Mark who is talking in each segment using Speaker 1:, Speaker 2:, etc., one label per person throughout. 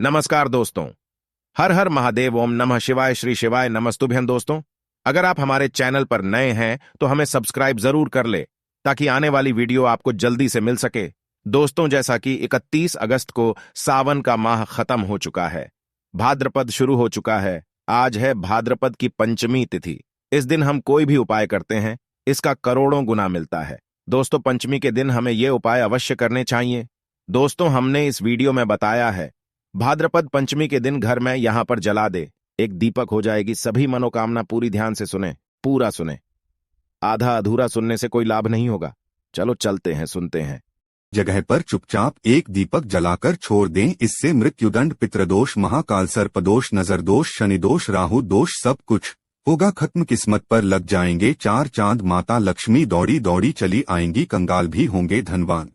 Speaker 1: नमस्कार दोस्तों। हर हर महादेव, ओम नमः शिवाय, श्री शिवाय नमस्तुभ्यं। दोस्तों, अगर आप हमारे चैनल पर नए हैं तो हमें सब्सक्राइब जरूर कर ले ताकि आने वाली वीडियो आपको जल्दी से मिल सके। दोस्तों, जैसा कि 31 अगस्त को सावन का माह खत्म हो चुका है, भाद्रपद शुरू हो चुका है। आज है भाद्रपद की पंचमी तिथि। इस दिन हम कोई भी उपाय करते हैं, इसका करोड़ों गुना मिलता है। दोस्तों, पंचमी के दिन हमें ये उपाय अवश्य करने चाहिए। दोस्तों, हमने इस वीडियो में बताया है, भाद्रपद पंचमी के दिन घर में यहां पर जला दे, एक दीपक हो जाएगी सभी मनोकामना पूरी। ध्यान से सुने, पूरा सुने, आधा अधूरा सुनने से कोई लाभ नहीं होगा। चलो चलते हैं, सुनते हैं।
Speaker 2: जगह पर चुपचाप एक दीपक जलाकर छोड़ दें, इससे मृत्युदंड, पितृदोष, महाकाल सर्पदोष, नजरदोष, शनिदोष, राहु दोष सब कुछ होगा खत्म। किस्मत पर लग जाएंगे चार चांद, माता लक्ष्मी दौड़ी दौड़ी चली आएंगी, कंगाल भी होंगे धनवान।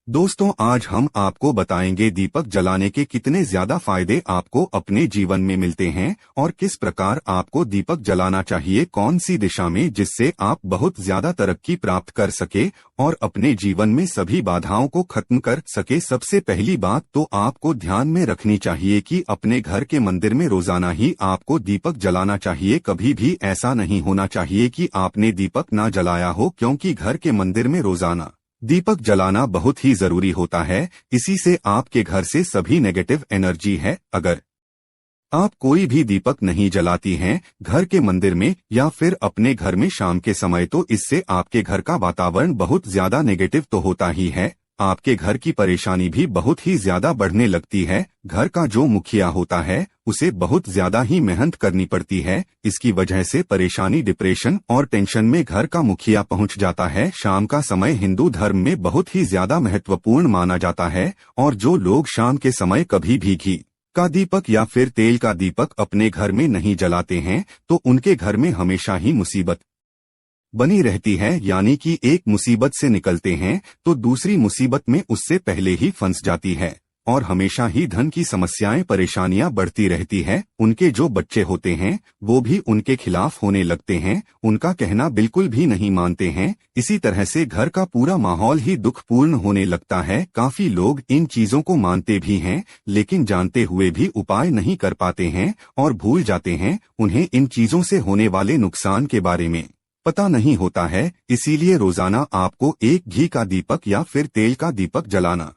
Speaker 2: दोस्तों, आज हम आपको बताएंगे दीपक जलाने के कितने ज्यादा फायदे आपको अपने जीवन में मिलते हैं और किस प्रकार आपको दीपक जलाना चाहिए, कौन सी दिशा में, जिससे आप बहुत ज्यादा तरक्की प्राप्त कर सके और अपने जीवन में सभी बाधाओं को खत्म कर सके। सबसे पहली बात तो आपको ध्यान में रखनी चाहिए कि अपने घर के मंदिर में रोजाना ही आपको दीपक जलाना चाहिए। कभी भी ऐसा नहीं होना चाहिए कि आपने दीपक ना जलाया हो, क्योंकि घर के मंदिर में रोजाना दीपक जलाना बहुत ही जरूरी होता है। इसी से आपके घर से सभी नेगेटिव एनर्जी है। अगर आप कोई भी दीपक नहीं जलाती हैं घर के मंदिर में या फिर अपने घर में शाम के समय, तो इससे आपके घर का वातावरण बहुत ज्यादा नेगेटिव तो होता ही है, आपके घर की परेशानी भी बहुत ही ज्यादा बढ़ने लगती है। घर का जो मुखिया होता है उसे बहुत ज्यादा ही मेहनत करनी पड़ती है। इसकी वजह से परेशानी, डिप्रेशन और टेंशन में घर का मुखिया पहुंच जाता है। शाम का समय हिंदू धर्म में बहुत ही ज्यादा महत्वपूर्ण माना जाता है और जो लोग शाम के समय कभी भी घी का दीपक या फिर तेल का दीपक अपने घर में नहीं जलाते हैं तो उनके घर में हमेशा ही मुसीबत बनी रहती है। यानी कि एक मुसीबत से निकलते हैं तो दूसरी मुसीबत में उससे पहले ही फंस जाती है और हमेशा ही धन की समस्याएं, परेशानियां बढ़ती रहती है। उनके जो बच्चे होते हैं वो भी उनके खिलाफ होने लगते हैं, उनका कहना बिल्कुल भी नहीं मानते हैं। इसी तरह से घर का पूरा माहौल ही दुखपूर्ण होने लगता है। काफी लोग इन चीजों को मानते भी हैं लेकिन जानते हुए भी उपाय नहीं कर पाते हैं और भूल जाते हैं। उन्हें इन चीजों से होने वाले नुकसान के बारे में पता नहीं होता है। इसीलिए रोजाना आपको एक घी का दीपक या फिर तेल का दीपक जलाना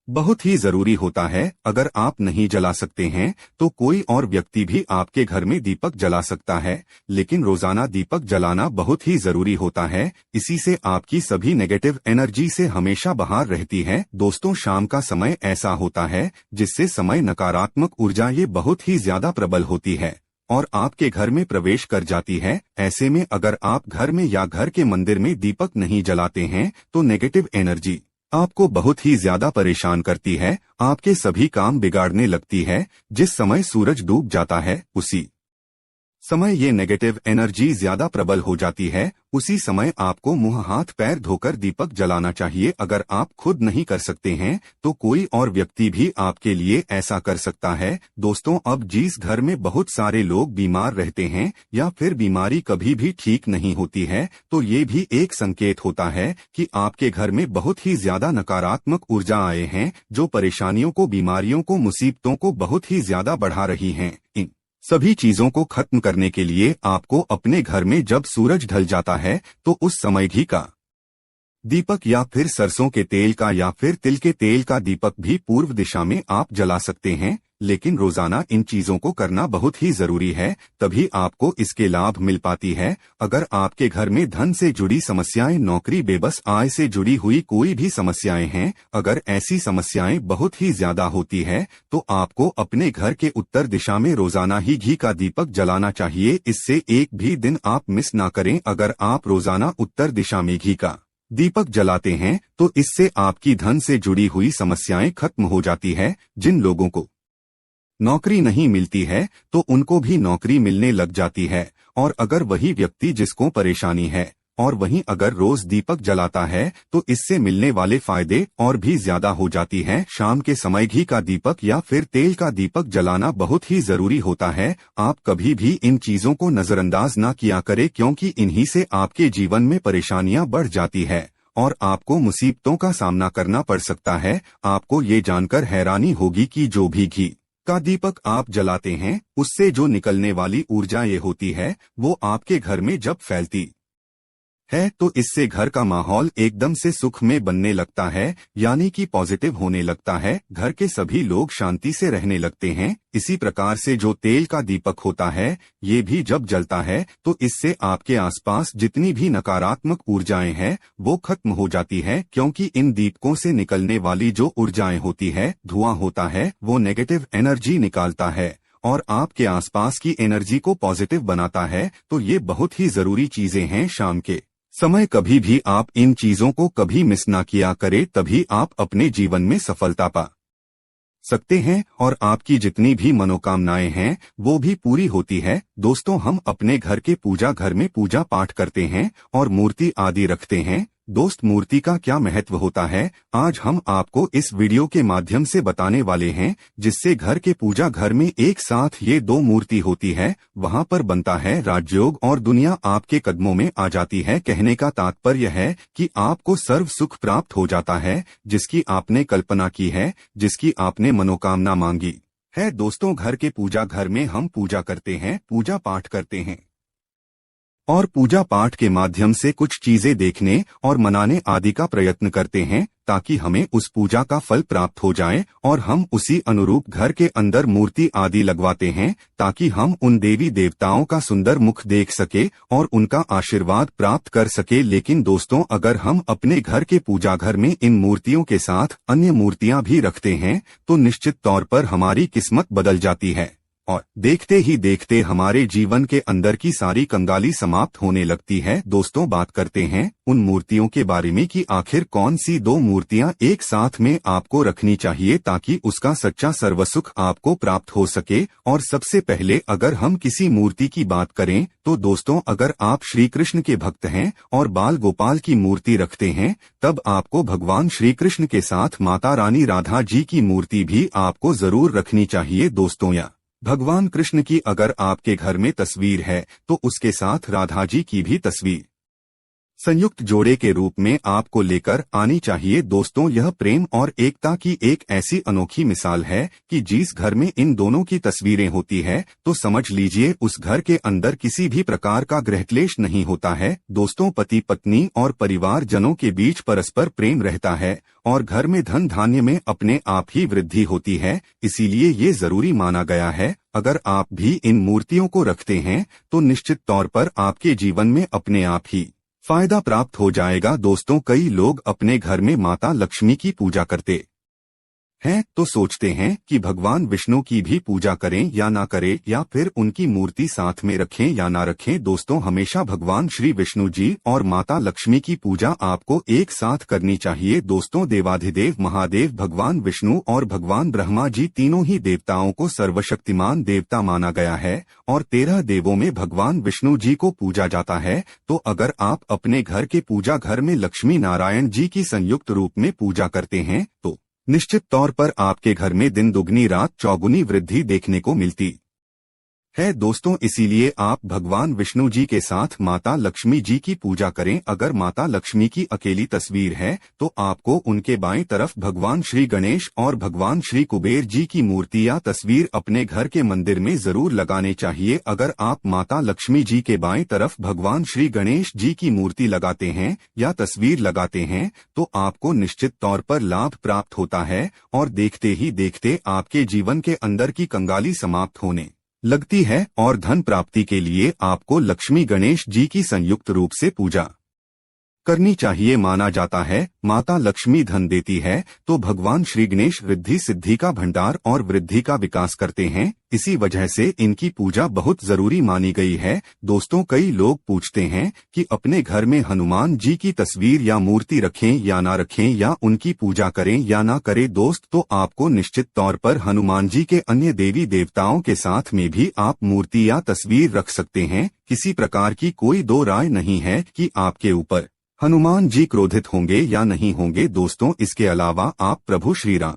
Speaker 2: बहुत ही जरूरी होता है। अगर आप नहीं जला सकते हैं तो कोई और व्यक्ति भी आपके घर में दीपक जला सकता है, लेकिन रोजाना दीपक जलाना बहुत ही जरूरी होता है। इसी से आपकी सभी नेगेटिव एनर्जी से हमेशा बाहर रहती है। दोस्तों, शाम का समय ऐसा होता है जिससे समय नकारात्मक ऊर्जा ये बहुत ही ज्यादा प्रबल होती है और आपके घर में प्रवेश कर जाती है। ऐसे में अगर आप घर में या घर के मंदिर में दीपक नहीं जलाते हैं तो नेगेटिव एनर्जी आपको बहुत ही ज्यादा परेशान करती है, आपके सभी काम बिगाड़ने लगती है। जिस समय सूरज डूब जाता है उसी समय ये नेगेटिव एनर्जी ज्यादा प्रबल हो जाती है। उसी समय आपको मुंह हाथ पैर धोकर दीपक जलाना चाहिए। अगर आप खुद नहीं कर सकते हैं तो कोई और व्यक्ति भी आपके लिए ऐसा कर सकता है। दोस्तों, अब जिस घर में बहुत सारे लोग बीमार रहते हैं या फिर बीमारी कभी भी ठीक नहीं होती है तो ये भी एक संकेत होता है कि आपके घर में बहुत ही ज्यादा नकारात्मक ऊर्जा आए हैं, जो परेशानियों को, बीमारियों को, मुसीबतों को बहुत ही ज्यादा बढ़ा रही हैं। इन सभी चीजों को खत्म करने के लिए आपको अपने घर में जब सूरज ढल जाता है तो उस समय घी का दीपक या फिर सरसों के तेल का या फिर तिल के तेल का दीपक भी पूर्व दिशा में आप जला सकते हैं। लेकिन रोजाना इन चीजों को करना बहुत ही जरूरी है, तभी आपको इसके लाभ मिल पाती है। अगर आपके घर में धन से जुड़ी समस्याएं, नौकरी, बेबस आय से जुड़ी हुई कोई भी समस्याएं हैं, अगर ऐसी समस्याएं बहुत ही ज्यादा होती है तो आपको अपने घर के उत्तर दिशा में रोजाना ही घी का दीपक जलाना चाहिए। इससे एक भी दिन आप मिस ना करें। अगर आप रोजाना उत्तर दिशा में घी का दीपक जलाते हैं तो इससे आपकी धन से जुड़ी हुई समस्याएं खत्म हो जाती है। जिन लोगों को नौकरी नहीं मिलती है तो उनको भी नौकरी मिलने लग जाती है। और अगर वही व्यक्ति जिसको परेशानी है और वहीं अगर रोज दीपक जलाता है तो इससे मिलने वाले फायदे और भी ज्यादा हो जाती हैं। शाम के समय घी का दीपक या फिर तेल का दीपक जलाना बहुत ही जरूरी होता है। आप कभी भी इन चीजों को नजरअंदाज ना किया करें, क्योंकि इन्हीं से आपके जीवन में परेशानियां बढ़ जाती है और आपको मुसीबतों का सामना करना पड़ सकता है। आपको ये जानकर हैरानी होगी कि जो भी घी का दीपक आप जलाते हैं उससे जो निकलने वाली ऊर्जा ये होती है वो आपके घर में जब फैलती है तो इससे घर का माहौल एकदम से सुख में बनने लगता है, यानी कि पॉजिटिव होने लगता है। घर के सभी लोग शांति से रहने लगते हैं। इसी प्रकार से जो तेल का दीपक होता है ये भी जब जलता है तो इससे आपके आसपास जितनी भी नकारात्मक ऊर्जाएं हैं वो खत्म हो जाती है, क्योंकि इन दीपकों से निकलने वाली जो ऊर्जाएं होती है, धुआं होता है, वो नेगेटिव एनर्जी निकालता है और आपके आसपास की एनर्जी को पॉजिटिव बनाता है। तो ये बहुत ही जरूरी चीजें हैं। शाम के समय कभी भी आप इन चीजों को कभी मिस ना किया करें, तभी आप अपने जीवन में सफलता पा सकते हैं और आपकी जितनी भी मनोकामनाएं हैं वो भी पूरी होती है। दोस्तों, हम अपने घर के पूजा घर में पूजा पाठ करते हैं और मूर्ति आदि रखते हैं। दोस्त, मूर्ति का क्या महत्व होता है आज हम आपको इस वीडियो के माध्यम से बताने वाले हैं, जिससे घर के पूजा घर में एक साथ ये दो मूर्ति होती है, वहां पर बनता है राजयोग और दुनिया आपके कदमों में आ जाती है। कहने का तात्पर्य है कि आपको सर्व सुख प्राप्त हो जाता है, जिसकी आपने कल्पना की है, जिसकी आपने मनोकामना मांगी है। दोस्तों, घर के पूजा घर में हम पूजा करते हैं, पूजा पाठ करते हैं और पूजा पाठ के माध्यम से कुछ चीजें देखने और मनाने आदि का प्रयत्न करते हैं, ताकि हमें उस पूजा का फल प्राप्त हो जाए और हम उसी अनुरूप घर के अंदर मूर्ति आदि लगवाते हैं, ताकि हम उन देवी देवताओं का सुंदर मुख देख सके और उनका आशीर्वाद प्राप्त कर सके। लेकिन दोस्तों, अगर हम अपने घर के पूजा घर में इन मूर्तियों के साथ अन्य मूर्तियां भी रखते हैं तो निश्चित तौर पर हमारी किस्मत बदल जाती है और देखते ही देखते हमारे जीवन के अंदर की सारी कंगाली समाप्त होने लगती है। दोस्तों, बात करते हैं उन मूर्तियों के बारे में कि आखिर कौन सी दो मूर्तियां एक साथ में आपको रखनी चाहिए ताकि उसका सच्चा सर्वसुख आपको प्राप्त हो सके। और सबसे पहले अगर हम किसी मूर्ति की बात करें तो दोस्तों, अगर आप श्री कृष्ण के भक्त हैं और बाल गोपाल की मूर्ति रखते हैं तब आपको भगवान श्री कृष्ण के साथ माता रानी राधा जी की मूर्ति भी आपको जरूर रखनी चाहिए। दोस्तों, या भगवान कृष्ण की अगर आपके घर में तस्वीर है तो उसके साथ राधा जी की भी तस्वीर संयुक्त जोड़े के रूप में आपको लेकर आनी चाहिए। दोस्तों, यह प्रेम और एकता की एक ऐसी अनोखी मिसाल है कि जिस घर में इन दोनों की तस्वीरें होती है तो समझ लीजिए उस घर के अंदर किसी भी प्रकार का गृह क्लेश नहीं होता है। दोस्तों, पति पत्नी और परिवार जनों के बीच परस्पर प्रेम रहता है और घर में धन धान्य में अपने आप ही वृद्धि होती है। इसीलिए ये जरूरी माना गया है, अगर आप भी इन मूर्तियों को रखते हैं तो निश्चित तौर पर आपके जीवन में अपने आप ही फायदा प्राप्त हो जाएगा। दोस्तों, कई लोग अपने घर में माता लक्ष्मी की पूजा करते हैं तो सोचते हैं कि भगवान विष्णु की भी पूजा करें या ना करें, या फिर उनकी मूर्ति साथ में रखें या ना रखें। दोस्तों, हमेशा भगवान श्री विष्णु जी और माता लक्ष्मी की पूजा आपको एक साथ करनी चाहिए। दोस्तों, देवाधिदेव महादेव भगवान विष्णु और भगवान ब्रह्मा जी तीनों ही देवताओं को सर्वशक्तिमान देवता माना गया है और 13 देवों में भगवान विष्णु जी को पूजा जाता है। तो अगर आप अपने घर के पूजा घर में लक्ष्मी नारायण जी की संयुक्त रूप में पूजा करते हैं तो निश्चित तौर पर आपके घर में दिन दुगनी रात चौगुनी वृद्धि देखने को मिलती है। दोस्तों, इसीलिए आप भगवान विष्णु जी के साथ माता लक्ष्मी जी की पूजा करें। अगर माता लक्ष्मी की अकेली तस्वीर है तो आपको उनके बाएं तरफ भगवान श्री गणेश और भगवान श्री कुबेर जी की मूर्ति या तस्वीर अपने घर के मंदिर में जरूर लगाने चाहिए। अगर आप माता लक्ष्मी जी के बाएं तरफ भगवान श्री गणेश जी की मूर्ति लगाते हैं या तस्वीर लगाते हैं तो आपको निश्चित तौर पर लाभ प्राप्त होता है और देखते ही देखते आपके जीवन के अंदर की कंगाली समाप्त होने लगती है और धन प्राप्ति के लिए आपको लक्ष्मी गणेश जी की संयुक्त रूप से पूजा करनी चाहिए। माना जाता है माता लक्ष्मी धन देती है तो भगवान श्री गणेश रिद्धि सिद्धि का भंडार और वृद्धि का विकास करते हैं। इसी वजह से इनकी पूजा बहुत जरूरी मानी गई है। दोस्तों, कई लोग पूछते हैं कि अपने घर में हनुमान जी की तस्वीर या मूर्ति रखें या ना रखें, या उनकी पूजा करें या ना करें। दोस्त, तो आपको निश्चित तौर पर हनुमान जी के अन्य देवी देवताओं के साथ में भी आप मूर्ति या तस्वीर रख सकते हैं। किसी प्रकार की कोई दो राय नहीं है कि आपके ऊपर हनुमान जी क्रोधित होंगे या नहीं होंगे। दोस्तों, इसके अलावा आप प्रभु श्री राम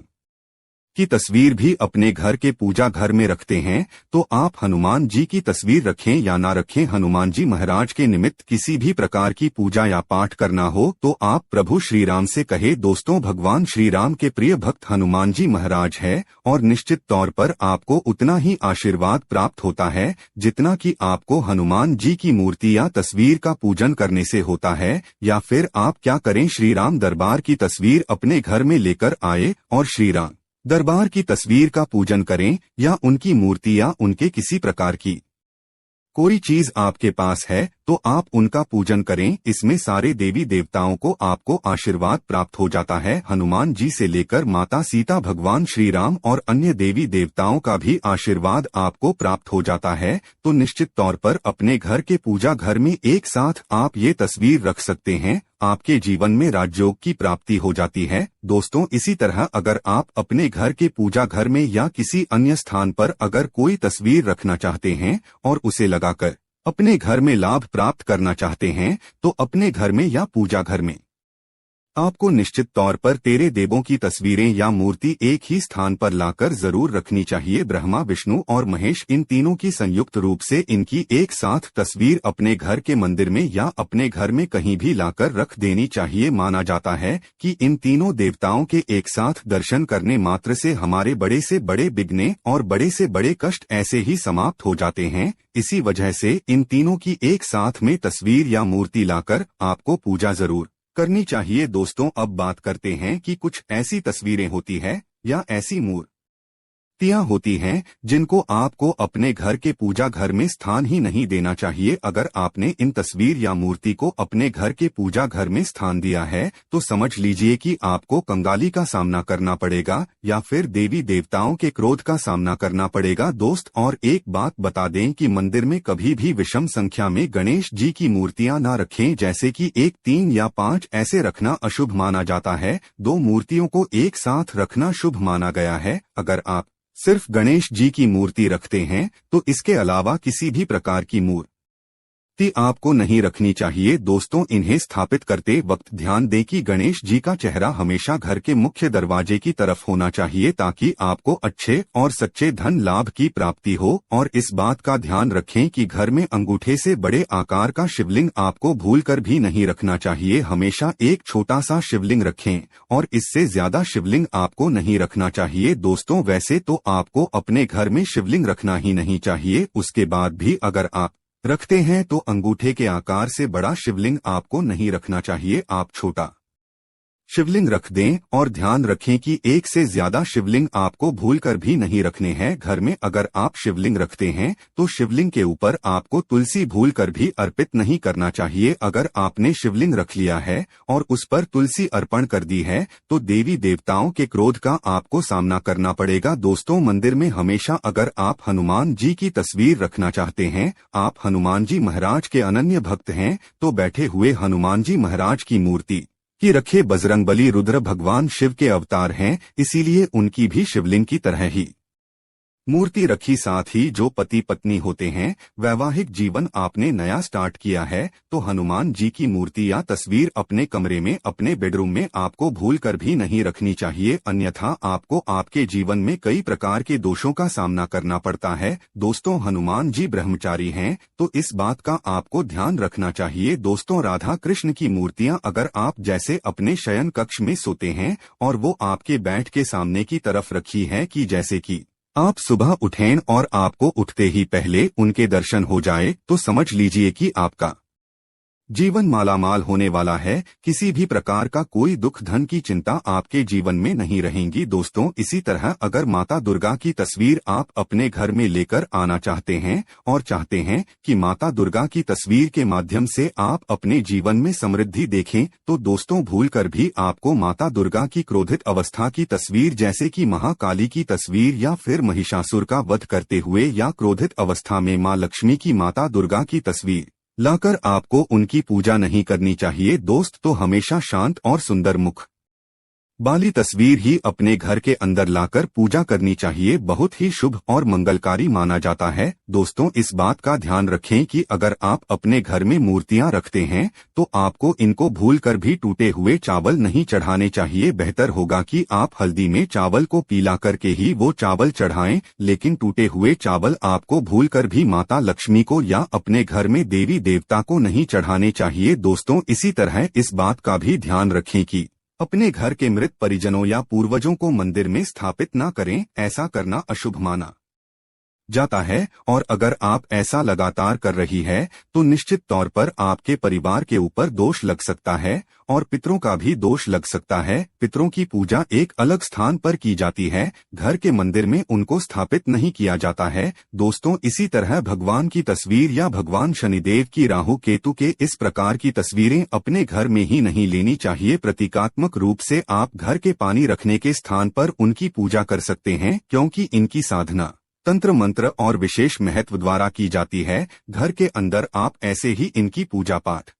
Speaker 2: की तस्वीर भी अपने घर के पूजा घर में रखते हैं, तो आप हनुमान जी की तस्वीर रखें या ना रखें, हनुमान जी महाराज के निमित्त किसी भी प्रकार की पूजा या पाठ करना हो तो आप प्रभु श्री राम से कहे। दोस्तों, भगवान श्री राम के प्रिय भक्त हनुमान जी महाराज है और निश्चित तौर पर आपको उतना ही आशीर्वाद प्राप्त होता है जितना कि आपको हनुमान जी की मूर्ति या तस्वीर का पूजन करने से होता है। या फिर आप क्या करें, श्री राम दरबार की तस्वीर अपने घर में लेकर आए और श्री राम दरबार की तस्वीर का पूजन करें, या उनकी मूर्ति या उनके किसी प्रकार की कोई चीज आपके पास है तो आप उनका पूजन करें। इसमें सारे देवी देवताओं को आपको आशीर्वाद प्राप्त हो जाता है। हनुमान जी से लेकर माता सीता, भगवान श्री राम और अन्य देवी देवताओं का भी आशीर्वाद आपको प्राप्त हो जाता है। तो निश्चित तौर पर अपने घर के पूजा घर में एक साथ आप ये तस्वीर रख सकते हैं। आपके जीवन में राजयोग की प्राप्ति हो जाती है। दोस्तों, इसी तरह अगर आप अपने घर के पूजा घर में या किसी अन्य स्थान पर अगर कोई तस्वीर रखना चाहते हैं और उसे लगाकर अपने घर में लाभ प्राप्त करना चाहते हैं, तो अपने घर में या पूजा घर में आपको निश्चित तौर पर तेरे देवों की तस्वीरें या मूर्ति एक ही स्थान पर लाकर जरूर रखनी चाहिए। ब्रह्मा, विष्णु और महेश, इन तीनों की संयुक्त रूप से इनकी एक साथ तस्वीर अपने घर के मंदिर में या अपने घर में कहीं भी लाकर रख देनी चाहिए। माना जाता है कि इन तीनों देवताओं के एक साथ दर्शन करने मात्र से हमारे बड़े से बड़े विघ्न और बड़े से बड़े कष्ट ऐसे ही समाप्त हो जाते हैं। इसी वजह से इन तीनों की एक साथ में तस्वीर या मूर्ति लाकर आपको पूजा जरूर करनी चाहिए। दोस्तों, अब बात करते हैं कि कुछ ऐसी तस्वीरें होती है या ऐसी मूर्तियां होती हैं जिनको आपको अपने घर के पूजा घर में स्थान ही नहीं देना चाहिए। अगर आपने इन तस्वीर या मूर्ति को अपने घर के पूजा घर में स्थान दिया है तो समझ लीजिए कि आपको कंगाली का सामना करना पड़ेगा या फिर देवी देवताओं के क्रोध का सामना करना पड़ेगा। दोस्त, और एक बात बता दें कि मंदिर में कभी भी विषम संख्या में गणेश जी की मूर्तियां ना रखें, जैसे कि 1, 3 या 5 ऐसे रखना अशुभ माना जाता है। 2 मूर्तियों को एक साथ रखना शुभ माना गया है। अगर आप सिर्फ गणेश जी की मूर्ति रखते हैं तो इसके अलावा किसी भी प्रकार की मूर्ति आपको नहीं रखनी चाहिए। दोस्तों, इन्हें स्थापित करते वक्त ध्यान दें कि गणेश जी का चेहरा हमेशा घर के मुख्य दरवाजे की तरफ होना चाहिए ताकि आपको अच्छे और सच्चे धन लाभ की प्राप्ति हो। और इस बात का ध्यान रखें कि घर में अंगूठे से बड़े आकार का शिवलिंग आपको भूलकर भी नहीं रखना चाहिए। हमेशा एक छोटा सा शिवलिंग रखें और इससे ज्यादा शिवलिंग आपको नहीं रखना चाहिए। दोस्तों, वैसे तो आपको अपने घर में शिवलिंग रखना ही नहीं चाहिए, उसके बाद भी अगर आप रखते हैं तो अंगूठे के आकार से बड़ा शिवलिंग आपको नहीं रखना चाहिए। आप छोटा शिवलिंग रख दें और ध्यान रखें कि एक से ज्यादा शिवलिंग आपको भूलकर भी नहीं रखने हैं। घर में अगर आप शिवलिंग रखते हैं तो शिवलिंग के ऊपर आपको तुलसी भूलकर भी अर्पित नहीं करना चाहिए। अगर आपने शिवलिंग रख लिया है और उस पर तुलसी अर्पण कर दी है तो देवी देवताओं के क्रोध का आपको सामना करना पड़ेगा। दोस्तों, मंदिर में हमेशा अगर आप हनुमान जी की तस्वीर रखना चाहते हैं, आप हनुमान जी महाराज के अनन्य भक्त हैं, तो बैठे हुए हनुमान जी महाराज की मूर्ति की रखे। बजरंगबली रुद्र भगवान शिव के अवतार हैं, इसीलिए उनकी भी शिवलिंग की तरह ही मूर्ति रखी। साथ ही जो पति पत्नी होते हैं, वैवाहिक जीवन आपने नया स्टार्ट किया है तो हनुमान जी की मूर्ति या तस्वीर अपने कमरे में, अपने बेडरूम में आपको भूलकर भी नहीं रखनी चाहिए, अन्यथा आपको आपके जीवन में कई प्रकार के दोषों का सामना करना पड़ता है। दोस्तों, हनुमान जी ब्रह्मचारी हैं तो इस बात का आपको ध्यान रखना चाहिए। दोस्तों, राधा कृष्ण की मूर्तियां अगर आप जैसे अपने शयन कक्ष में सोते हैं और वो आपके बेड के सामने की तरफ रखी है कि जैसे कि आप सुबह उठें और आपको उठते ही पहले उनके दर्शन हो जाए, तो समझ लीजिए कि आपका जीवन मालामाल होने वाला है। किसी भी प्रकार का कोई दुख धन की चिंता आपके जीवन में नहीं रहेंगी। दोस्तों, इसी तरह अगर माता दुर्गा की तस्वीर आप अपने घर में लेकर आना चाहते हैं और चाहते हैं कि माता दुर्गा की तस्वीर के माध्यम से आप अपने जीवन में समृद्धि देखें, तो दोस्तों भूलकर भी आपको माता दुर्गा की क्रोधित अवस्था की तस्वीर, जैसे कि महाकाली की तस्वीर या फिर महिषासुर का वध करते हुए या क्रोधित अवस्था में माँ लक्ष्मी की, माता दुर्गा की तस्वीर लाकर आपको उनकी पूजा नहीं करनी चाहिए। दोस्त, तो हमेशा शांत और सुंदर मुख वाली तस्वीर ही अपने घर के अंदर लाकर पूजा करनी चाहिए। बहुत ही शुभ और मंगलकारी माना जाता है। दोस्तों, इस बात का ध्यान रखें कि अगर आप अपने घर में मूर्तियां रखते हैं तो आपको इनको भूलकर भी टूटे हुए चावल नहीं चढ़ाने चाहिए। बेहतर होगा कि आप हल्दी में चावल को पीला करके ही वो चावल चढ़ाएं, लेकिन टूटे हुए चावल आपको भूलकर भी माता लक्ष्मी को या अपने घर में देवी देवता को नहीं चढ़ाने चाहिए। दोस्तों, इसी तरह इस बात का भी ध्यान रखें कि अपने घर के मृत परिजनों या पूर्वजों को मंदिर में स्थापित न करें। ऐसा करना अशुभ माना जाता है, और अगर आप ऐसा लगातार कर रही है तो निश्चित तौर पर आपके परिवार के ऊपर दोष लग सकता है और पितरों का भी दोष लग सकता है। पितरों की पूजा एक अलग स्थान पर की जाती है, घर के मंदिर में उनको स्थापित नहीं किया जाता है। दोस्तों, इसी तरह भगवान की तस्वीर या भगवान शनिदेव की राहु केतु के इस प्रकार की तस्वीरें अपने घर में ही नहीं लेनी चाहिए। प्रतीकात्मक रूप से आप घर के पानी रखने के स्थान पर उनकी पूजा कर सकते हैं, क्योंकि इनकी साधना तंत्र मंत्र और विशेष महत्व द्वारा की जाती है। घर के अंदर आप ऐसे ही इनकी पूजा पाठ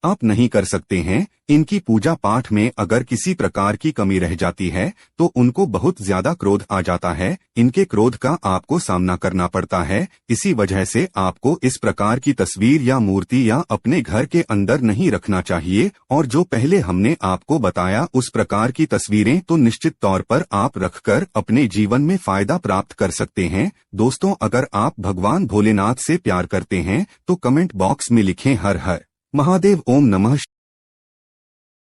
Speaker 2: आप नहीं कर सकते हैं। इनकी पूजा पाठ में अगर किसी प्रकार की कमी रह जाती है तो उनको बहुत ज्यादा क्रोध आ जाता है। इनके क्रोध का आपको सामना करना पड़ता है। इसी वजह से आपको इस प्रकार की तस्वीर या मूर्ति या अपने घर के अंदर नहीं रखना चाहिए। और जो पहले हमने आपको बताया उस प्रकार की तस्वीरें तो निश्चित तौर पर आप रखकर अपने जीवन में फायदा प्राप्त कर सकते हैं। दोस्तों, अगर आप भगवान भोलेनाथ से प्यार करते हैं तो कमेंट बॉक्स में लिखें हर हर महादेव। ओम नमः